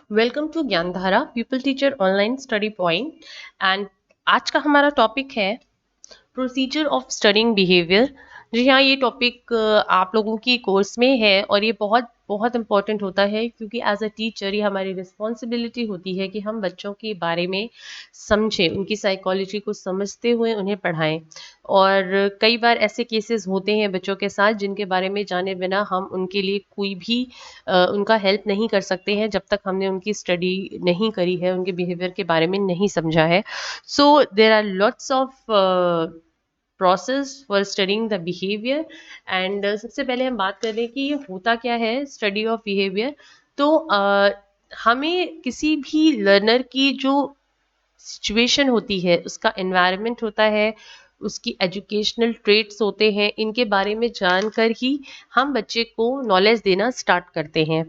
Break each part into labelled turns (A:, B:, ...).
A: Welcome to Gyandhara people teacher online study point. And आज का हमारा टॉपिक है प्रोसीजर ऑफ स्टडिंग बिहेवियर। जी हाँ, ये टॉपिक आप लोगों की कोर्स में है और ये बहुत बहुत इम्पॉर्टेंट होता है, क्योंकि एज अ टीचर ये हमारी रिस्पॉन्सिबिलिटी होती है कि हम बच्चों के बारे में समझें, उनकी साइकोलॉजी को समझते हुए उन्हें पढ़ाएं। और कई बार ऐसे केसेस होते हैं बच्चों के साथ जिनके बारे में जाने बिना हम उनके लिए कोई भी उनका हेल्प नहीं कर सकते हैं, जब तक हमने उनकी स्टडी नहीं करी है, उनके बिहेवियर के बारे में नहीं समझा है। So there are lots of process for studying the behaviour. And सबसे पहले हम बात कर लें कि ये होता क्या है स्टडी ऑफ बिहेवियर। तो हमें किसी भी लर्नर की जो सिचुएशन होती है, उसका एनवायरनमेंट होता है, उसकी एजुकेशनल ट्रेट्स होते हैं, इनके बारे में जानकर ही हम बच्चे को नॉलेज देना स्टार्ट करते हैं।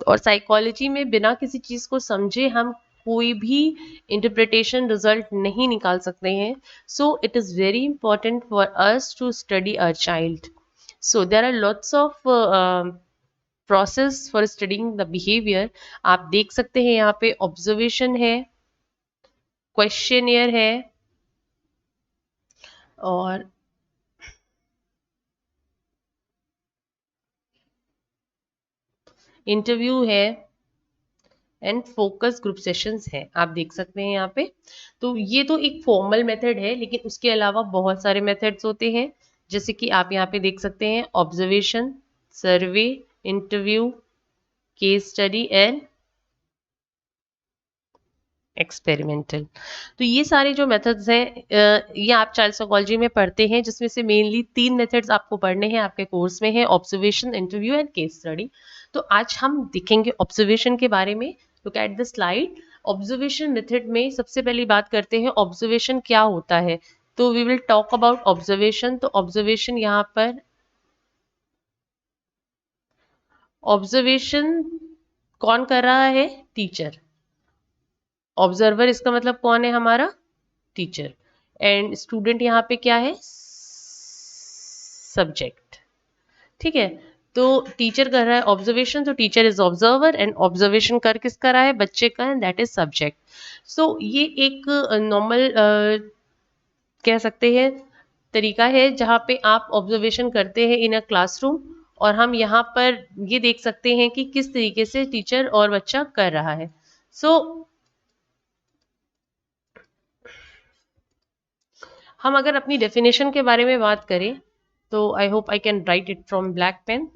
A: और साइकोलॉजी में बिना किसी चीज़ को समझे हम कोई भी इंटरप्रिटेशन रिजल्ट नहीं निकाल सकते हैं। So it is very important for us to study a child. So there are lots of process for studying the behaviour. आप देख सकते हैं यहाँ पे ऑब्जर्वेशन है, क्वेश्चनियर है, और इंटरव्यू है, एंड फोकस ग्रुप सेशंस है। आप देख सकते हैं यहाँ पे। तो ये तो एक फॉर्मल मेथड है, लेकिन उसके अलावा बहुत सारे मेथड्स होते हैं, जैसे कि आप यहाँ पे देख सकते हैं observation, survey, interview, case study and experimental. तो ये सारे जो मेथड्स हैं ये आप चाइल्ड साइकोलॉजी में पढ़ते हैं, जिसमें से मेनली 3 मेथड्स आपको पढ़ने हैं आपके कोर्स में है, observation, interview and case study. तो आज हम देखेंगे ऑब्जर्वेशन के बारे में। Look at the slide. Observation method में सबसे पहली बात करते हैं ऑब्जर्वेशन क्या होता है। तो we will talk about observation. तो ऑब्जर्वेशन यहाँ पर ऑब्जर्वेशन कौन कर रहा है? टीचर। ऑब्जर्वर इसका मतलब कौन है? हमारा टीचर। एंड स्टूडेंट यहाँ पे क्या है? सब्जेक्ट। ठीक है। तो टीचर कर रहा है ऑब्जर्वेशन, तो teacher is observer, and observation कर किसका रहा है? बच्चे का, एंड दैट इज सब्जेक्ट। सो ये एक नॉर्मल कह सकते हैं तरीका है जहाँ पे आप ऑब्जर्वेशन करते हैं इन अ क्लासरूम, और हम यहाँ पर ये देख सकते हैं कि किस तरीके से टीचर और बच्चा कर रहा है। सो हम अगर अपनी डेफिनेशन के बारे में बात करें, तो I hope I can write it from black pen.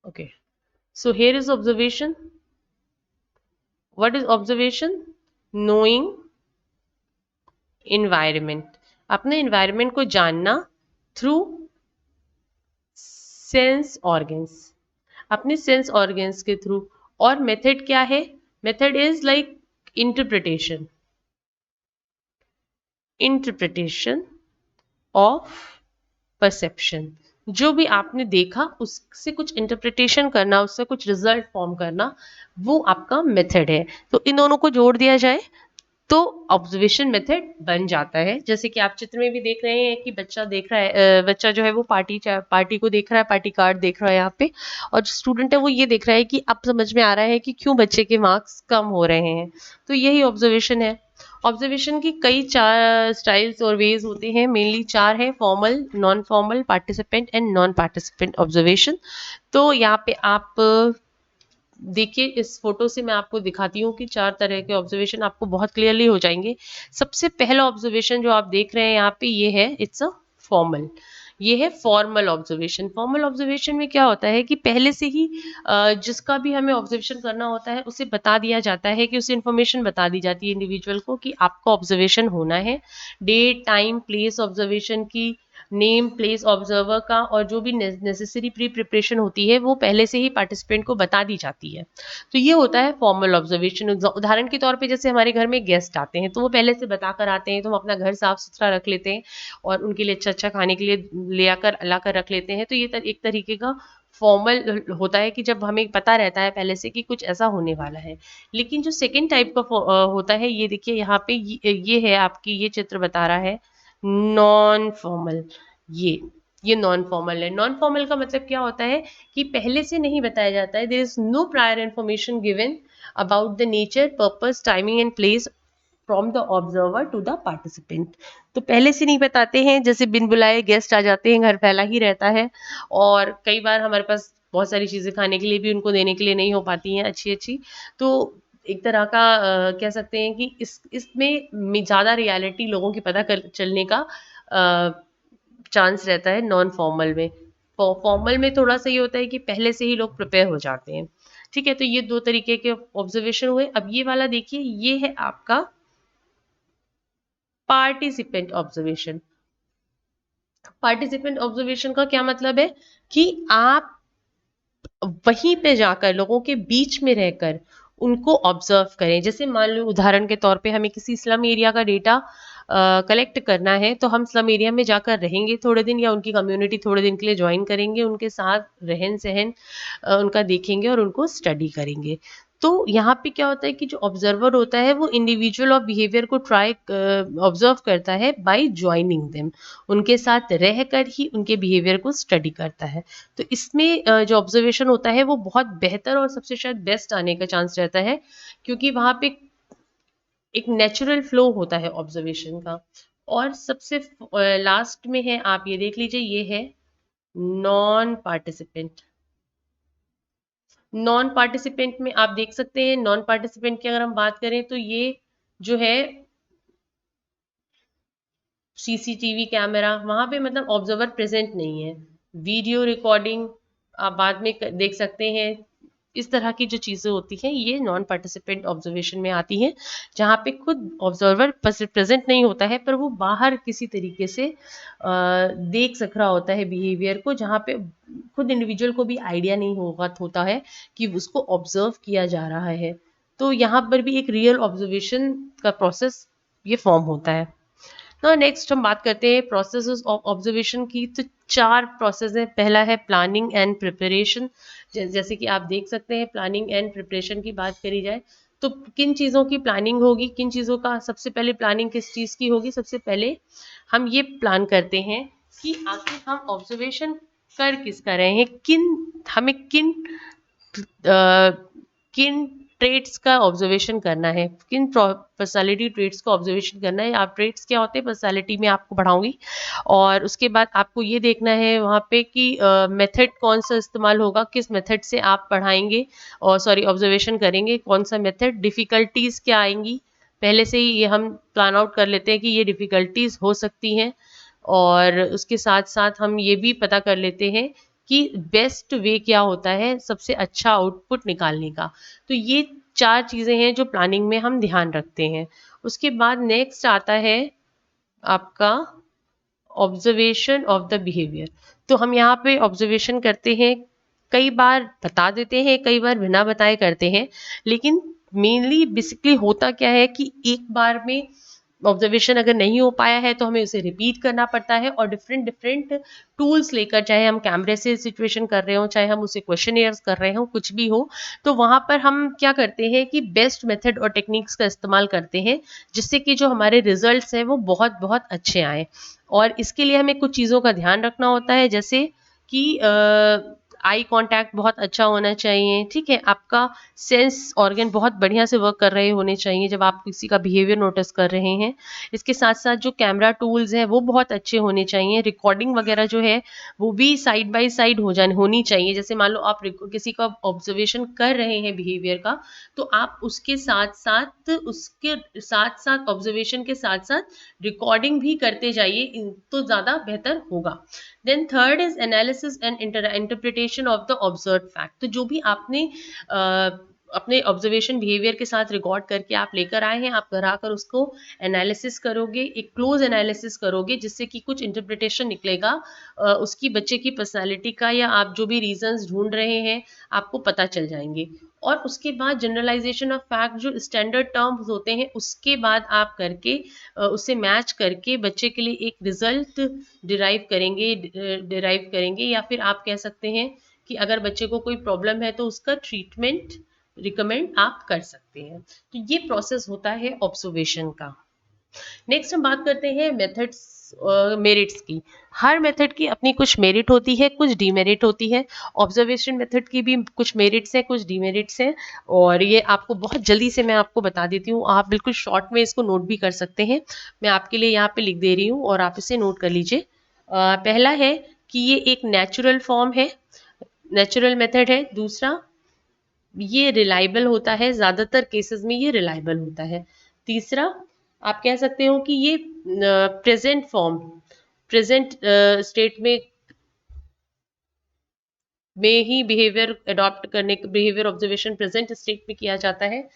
A: Okay, so here is observation. What is observation? Knowing environment. अपने environment को जानना through sense organs. अपने sense organs के through। और method क्या है? Method is like interpretation. Interpretation of perception। जो भी आपने देखा उससे कुछ इंटरप्रिटेशन करना, उससे कुछ रिजल्ट फॉर्म करना, वो आपका मेथड है। तो इन दोनों को जोड़ दिया जाए तो ऑब्जर्वेशन मेथड बन जाता है। जैसे कि आप चित्र में भी देख रहे हैं कि बच्चा देख रहा है, बच्चा जो है वो पार्टी को देख रहा है, पार्टी कार्ड देख रहा है यहाँ पे, और जो स्टूडेंट है वो ये देख रहा है कि अब समझ में आ रहा है कि क्यों बच्चे के मार्क्स कम हो रहे हैं। तो यही ऑब्जर्वेशन है। ऑब्जर्वेशन की कई 4 स्टाइल्स और वेज होते हैं, मेनली 4 है: formal, non formal, participant and non participant observation. तो यहाँ पे आप देखिए, इस फोटो से मैं आपको दिखाती हूँ कि 4 तरह के ऑब्जर्वेशन आपको बहुत क्लियरली हो जाएंगे। सबसे पहला ऑब्जर्वेशन जो आप देख रहे हैं यहाँ पे, ये है, इट्स अ फॉर्मल। ये है फॉर्मल ऑब्जर्वेशन। फॉर्मल ऑब्जर्वेशन में क्या होता है कि पहले से ही जिसका भी हमें ऑब्जर्वेशन करना होता है उसे बता दिया जाता है, कि उसे इन्फॉर्मेशन बता दी जाती है इंडिविजुअल को कि आपको ऑब्जर्वेशन होना है। डेट, टाइम, प्लेस ऑब्जर्वेशन की, नेम, प्लेस ऑब्जर्वर का, और जो भी नेसेसरी प्री प्रिपरेशन होती है वो पहले से ही पार्टिसिपेंट को बता दी जाती है। तो ये होता है फॉर्मल ऑब्जर्वेशन। उदाहरण के तौर पे जैसे हमारे घर में गेस्ट आते हैं तो वो पहले से बता कर आते हैं, तो हम अपना घर साफ सुथरा रख लेते हैं और उनके लिए अच्छा अच्छा खाने के लिए ले आकर ला कर रख लेते हैं। तो ये एक तरीके का फॉर्मल होता है कि जब हमें पता रहता है पहले से कि कुछ ऐसा होने वाला है। लेकिन जो सेकेंड टाइप का होता है, ये देखिए यहाँ पे, ये है आपकी, ये चित्र बता रहा है नॉन फॉर्मल। ये ये नॉन फॉर्मल है। नॉन फॉर्मल का मतलब क्या होता है कि पहले से नहीं बताया जाता है, there is no prior information given about the nature, purpose, timing and place from the observer to the participant. तो पहले से नहीं बताते हैं, जैसे बिन बुलाए गेस्ट आ जाते हैं, घर फैला ही रहता है, और कई बार हमारे पास बहुत सारी चीज़ें खाने के लिए भी उनको देने के लिए नहीं हो पाती हैं अच्छी अच्छी। तो एक तरह का कह सकते हैं कि इसमें ज़्यादा रियलिटी लोगों की पता कर चलने का चांस रहता है नॉन फॉर्मल में। फॉर्मल में थोड़ा सा ये होता है कि पहले से ही लोग प्रिपेयर हो जाते हैं। ठीक है, तो ये दो तरीके के ऑब्जर्वेशन हुए। अब ये वाला देखिए, ये है आपका पार्टिसिपेंट ऑब्जर्वेशन। पार्टिसिपेंट ऑब्जर्वेशन का क्या मतलब है कि आप वहीं पे जाकर लोगों के बीच में रहकर उनको ऑब्जर्व करें। जैसे मान लो उदाहरण के तौर पे हमें किसी स्लम एरिया का डेटा कलेक्ट करना है, तो हम स्लम एरिया में जाकर रहेंगे थोड़े दिन, या उनकी कम्युनिटी थोड़े दिन के लिए ज्वाइन करेंगे, उनके साथ रहन सहन उनका देखेंगे और उनको स्टडी करेंगे। तो यहाँ पे क्या होता है कि जो ऑब्जर्वर होता है वो इंडिविजुअल और बिहेवियर को ट्राई ऑब्जर्व करता है बाय ज्वाइनिंग देम, उनके साथ रहकर ही उनके बिहेवियर को स्टडी करता है। तो इसमें जो ऑब्जर्वेशन होता है वो बहुत बेहतर और सबसे शायद बेस्ट आने का चांस रहता है, क्योंकि वहाँ पे एक नेचुरल फ्लो होता है ऑब्जर्वेशन का। और सबसे लास्ट में है, आप ये देख लीजिए, ये है नॉन पार्टिसिपेंट। नॉन पार्टिसिपेंट में आप देख सकते हैं, नॉन पार्टिसिपेंट की अगर हम बात करें तो ये जो है सीसीटीवी कैमरा, वहां पे मतलब ऑब्जर्वर प्रेजेंट नहीं है, वीडियो रिकॉर्डिंग आप बाद में देख सकते हैं। इस तरह की जो चीज़ें होती हैं ये नॉन पार्टिसिपेंट ऑब्जर्वेशन में आती हैं, जहाँ पे खुद ऑब्जर्वर प्रेजेंट नहीं होता है, पर वो बाहर किसी तरीके से देख सक रहा होता है बिहेवियर को, जहाँ पे खुद इंडिविजुअल को भी आइडिया नहीं होता है कि उसको ऑब्जर्व किया जा रहा है। तो यहाँ पर भी एक रियल ऑब्जर्वेशन का प्रोसेस ये फॉर्म होता है। तो नेक्स्ट हम बात करते हैं प्रोसेसेस ऑफ ऑब्जर्वेशन की। तो 4 प्रोसेस है। पहला है प्लानिंग एंड प्रिपरेशन। जैसे कि आप देख सकते हैं, प्लानिंग एंड प्रिपरेशन की बात करी जाए तो किन चीज़ों की प्लानिंग होगी, किन चीज़ों का सबसे पहले प्लानिंग किस चीज़ की होगी। सबसे पहले हम ये प्लान करते हैं कि आखिर हम ऑब्जर्वेशन कर किसका रहे हैं, हमें किन ट्रेट्स का ऑब्जर्वेशन करना है, किन पर्सनालिटी ट्रेट्स का ऑब्जर्वेशन करना है। आप ट्रेट्स क्या होते हैं पर्सनालिटी में आपको पढ़ाऊंगी। और उसके बाद आपको ये देखना है वहाँ पे कि मेथड कौन सा इस्तेमाल होगा, किस मेथड से आप पढ़ाएंगे और सॉरी ऑब्जर्वेशन करेंगे, कौन सा मेथड। डिफ़िकल्टीज़ क्या आएंगी, पहले से ही ये हम प्लान आउट कर लेते हैं कि ये डिफ़िकल्टीज़ हो सकती हैं। और उसके साथ साथ हम ये भी पता कर लेते हैं कि बेस्ट वे क्या होता है सबसे अच्छा आउटपुट निकालने का। तो ये 4 चीज़ें हैं जो प्लानिंग में हम ध्यान रखते हैं। उसके बाद नेक्स्ट आता है आपका ऑब्जर्वेशन ऑफ द बिहेवियर। तो हम यहाँ पे ऑब्जर्वेशन करते हैं, कई बार बता देते हैं, कई बार बिना बताए करते हैं, लेकिन मेनली बेसिकली होता क्या है कि एक बार में ऑब्जर्वेशन अगर नहीं हो पाया है तो हमें उसे रिपीट करना पड़ता है, और डिफरेंट डिफरेंट टूल्स लेकर, चाहे हम कैमरे से सिचुएशन कर रहे हो, चाहे हम उसे क्वेश्चनियर्स कर रहे हो, कुछ भी हो, तो वहाँ पर हम क्या करते हैं कि बेस्ट मेथड और टेक्निक्स का इस्तेमाल करते हैं, जिससे कि जो हमारे रिजल्ट्स हैं वो बहुत बहुत अच्छे आए। और इसके लिए हमें कुछ चीज़ों का ध्यान रखना होता है, जैसे कि आई कांटेक्ट बहुत अच्छा होना चाहिए। ठीक है, आपका सेंस ऑर्गन बहुत बढ़िया से वर्क कर रहे होने चाहिए जब आप किसी का बिहेवियर नोटिस कर रहे हैं। इसके साथ साथ जो कैमरा टूल्स हैं वो बहुत अच्छे होने चाहिए। रिकॉर्डिंग वगैरह जो है वो भी साइड बाय साइड होनी चाहिए। जैसे मान लो आप किसी का ऑब्जर्वेशन कर रहे हैं बिहेवियर का, तो आप उसके साथ साथ ऑब्जर्वेशन के साथ साथ रिकॉर्डिंग भी करते जाइए, तो ज़्यादा बेहतर होगा। Then third is analysis and interpretation of the observe fact. तो जो भी आपने अपने ऑब्जर्वेशन बिहेवियर के साथ रिकॉर्ड करके आप लेकर आए हैं, आप घर आकर उसको एनालिसिस करोगे, एक क्लोज एनालिसिस करोगे, जिससे कि कुछ इंटरप्रिटेशन निकलेगा उसकी बच्चे की पर्सनालिटी का, या आप जो भी रीजंस ढूंढ रहे हैं आपको पता चल जाएंगे। और उसके बाद जनरलाइजेशन ऑफ फैक्ट, जो स्टैंडर्ड टर्म्स होते हैं उसके बाद आप करके उससे मैच करके बच्चे के लिए एक रिजल्ट डिराइव करेंगे, या फिर आप कह सकते हैं कि अगर बच्चे को कोई प्रॉब्लम है तो उसका ट्रीटमेंट रिकमेंड आप कर सकते हैं। तो ये प्रोसेस होता है ऑब्जर्वेशन का। नेक्स्ट हम बात करते हैं मेथड्स मेरिट्स की। हर मेथड की अपनी कुछ मेरिट होती है, कुछ डीमेरिट होती है। ऑब्जर्वेशन मेथड की भी कुछ मेरिट्स हैं, कुछ डीमेरिट्स हैं, और ये आपको बहुत जल्दी से मैं आपको बता देती हूँ। आप बिल्कुल शॉर्ट में इसको नोट भी कर सकते हैं। मैं आपके लिए यहाँ पे लिख दे रही हूँ और आप इसे नोट कर लीजिए। पहला है कि ये एक नेचुरल फॉर्म है, नेचुरल मेथड है। दूसरा, ये रिलायबल होता है, ज़्यादातर केसेस में ये रिलायबल होता है। तीसरा, आप कह सकते हो कि ये प्रेजेंट फॉर्म, प्रेजेंट स्टेट में ही बिहेवियर अडॉप्ट करने, बिहेवियर ऑब्जर्वेशन प्रेजेंट स्टेट में किया जाता है।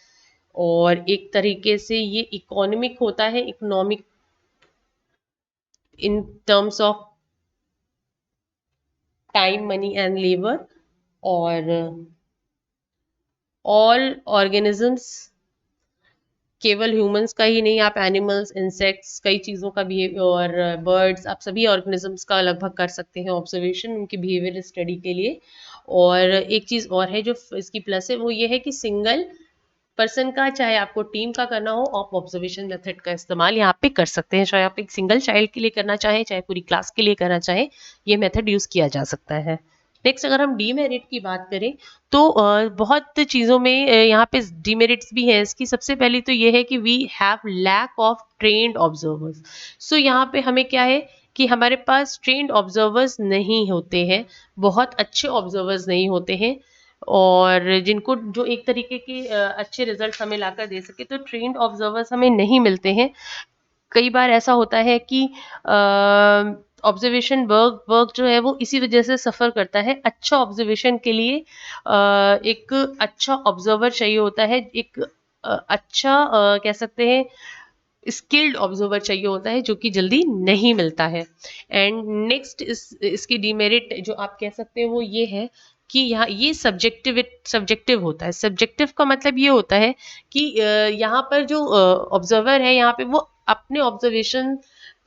A: और एक तरीके से ये इकोनॉमिक होता है, economic in terms of time, money and labour. और ऑल ऑर्गेनिजम्स, केवल ह्यूमंस का ही नहीं, आप एनिमल्स, इंसेक्ट्स, कई चीज़ों का बिहेवियर, और बर्ड्स, आप सभी ऑर्गेनिजम्स का लगभग कर सकते हैं ऑब्जर्वेशन उनके बिहेवियर स्टडी के लिए। और एक चीज़ और है जो इसकी प्लस है, वो ये है कि सिंगल पर्सन का, चाहे आपको टीम का करना हो, आप ऑब्जर्वेशन मेथड का इस्तेमाल यहाँ पे कर सकते हैं। चाहे आप एक सिंगल चाइल्ड के लिए करना चाहें, चाहे पूरी क्लास के लिए करना चाहें, ये मेथड यूज़ किया जा सकता है। नेक्स्ट, अगर हम डीमेरिट की बात करें तो बहुत चीज़ों में यहाँ पे डीमेरिट्स भी हैं इसकी। सबसे पहली तो ये है कि we have lack of trained observers. So यहाँ पे हमें क्या है कि हमारे पास ट्रेन्ड ऑब्जर्वर्स नहीं होते हैं, बहुत अच्छे ऑब्जर्वर्स नहीं होते हैं, और जिनको जो एक तरीके के अच्छे रिजल्ट हमें लाकर दे सके, तो ट्रेन्ड ऑब्जर्वर्स हमें नहीं मिलते हैं। कई बार ऐसा होता है कि ऑब्जर्वेशन वर्क जो है वो इसी वजह से सफ़र करता है। अच्छा ऑब्जर्वेशन के लिए एक अच्छा ऑब्जर्वर चाहिए होता है, एक अच्छा कह सकते हैं स्किल्ड ऑब्जर्वर चाहिए होता है, जो कि जल्दी नहीं मिलता है। एंड नेक्स्ट इसकी डीमेरिट जो आप कह सकते हैं वो ये है कि यहाँ ये सब्जेक्टिव होता है। सब्जेक्टिव का मतलब ये होता है कि यहाँ पर जो ऑब्जर्वर है, यहाँ पे वो अपने ऑब्जर्वेशन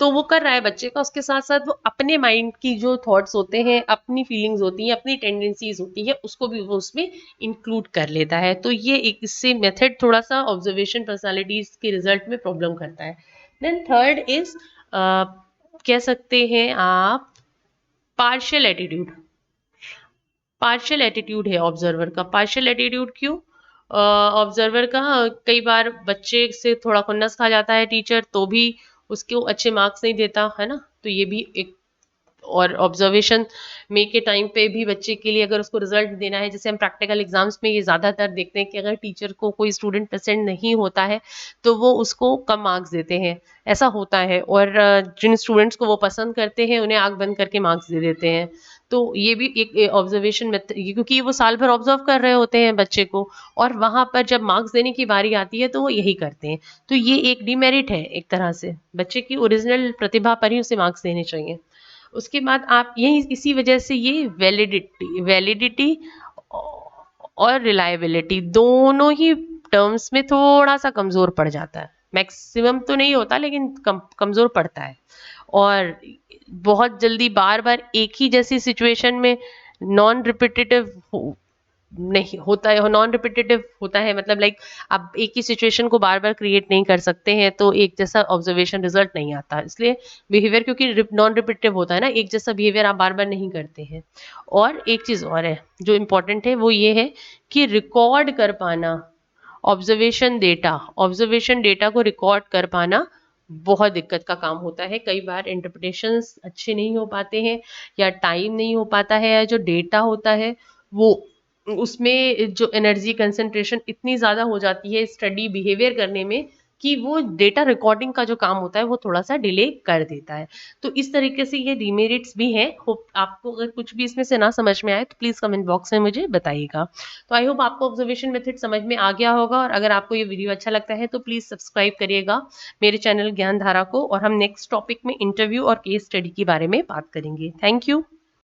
A: तो वो कर रहा है बच्चे का, उसके साथ साथ वो अपने माइंड की जो थॉट्स होते हैं, अपनी फीलिंग्स होती हैं, अपनी टेंडेंसीज होती है, उसको भी वो उसमें इंक्लूड कर लेता है। तो ये एक इससे मेथड थोड़ा सा ऑब्जर्वेशन पर्सनालिटीज के रिजल्ट में प्रॉब्लम करता है। देन थर्ड इज कह सकते हैं आप पार्शियल एटीट्यूड। पार्शियल एटीट्यूड है ऑब्जर्वर का। पार्शियल एटीट्यूड क्यों? ऑब्जर्वर का कई बार बच्चे से थोड़ा खुन्नस खा जाता है टीचर, तो भी उसको अच्छे मार्क्स नहीं देता है ना। तो ये भी एक, और ऑब्जर्वेशन में के टाइम पे भी बच्चे के लिए अगर उसको रिजल्ट देना है, जैसे हम प्रैक्टिकल एग्जाम्स में ये ज़्यादातर देखते हैं कि अगर टीचर को कोई स्टूडेंट पसंद नहीं होता है तो वो उसको कम मार्क्स देते हैं, ऐसा होता है। और जिन स्टूडेंट्स को वो पसंद करते हैं उन्हें आंख बंद करके मार्क्स दे देते हैं। तो ये भी एक ऑब्जर्वेशन मेथड, क्योंकि वो साल भर ऑब्जर्व कर रहे होते हैं बच्चे को, और वहां पर जब मार्क्स देने की बारी आती है तो वो यही करते हैं। तो ये एक डिमेरिट है एक तरह से, बच्चे की ओरिजिनल प्रतिभा पर ही उसे मार्क्स देने चाहिए। उसके बाद आप यही इसी वजह से ये वैलिडिटी और रिलायबिलिटी दोनों ही टर्म्स में थोड़ा सा कमज़ोर पड़ जाता है। मैक्सिमम तो नहीं होता, लेकिन कमज़ोर पड़ता है। और बहुत जल्दी बार बार एक ही जैसी सिचुएशन में नॉन रिपीटेटिव नहीं होता है, नॉन रिपीटेटिव होता है, मतलब लाइक आप एक ही सिचुएशन को बार बार क्रिएट नहीं कर सकते हैं, तो एक जैसा ऑब्जर्वेशन रिजल्ट नहीं आता। इसलिए बिहेवियर, क्योंकि नॉन रिपीटेटिव होता है ना, एक जैसा बिहेवियर आप बार बार नहीं करते हैं। और एक चीज़ और है जो इम्पोर्टेंट है, वो ये है कि रिकॉर्ड कर पाना ऑब्जर्वेशन डेटा को रिकॉर्ड कर पाना बहुत दिक्कत का काम होता है। कई बार इंटरप्रिटेशंस अच्छे नहीं हो पाते हैं, या टाइम नहीं हो पाता है, या जो डेटा होता है वो उसमें जो एनर्जी कंसंट्रेशन इतनी ज़्यादा हो जाती है स्टडी बिहेवियर करने में, कि वो डेटा रिकॉर्डिंग का जो काम होता है वो थोड़ा सा डिले कर देता है। तो इस तरीके से ये डिमेरिट्स भी हैं। होप आपको अगर कुछ भी इसमें से ना समझ में आए तो प्लीज़ कमेंट बॉक्स में मुझे बताइएगा। तो आई होप आपको ऑब्जर्वेशन मेथड समझ में आ गया होगा, और अगर आपको ये वीडियो अच्छा लगता है तो प्लीज़ सब्सक्राइब करिएगा मेरे चैनल ज्ञान धारा को, और हम नेक्स्ट टॉपिक में इंटरव्यू और केस स्टडी के बारे में बात करेंगे। Thank you.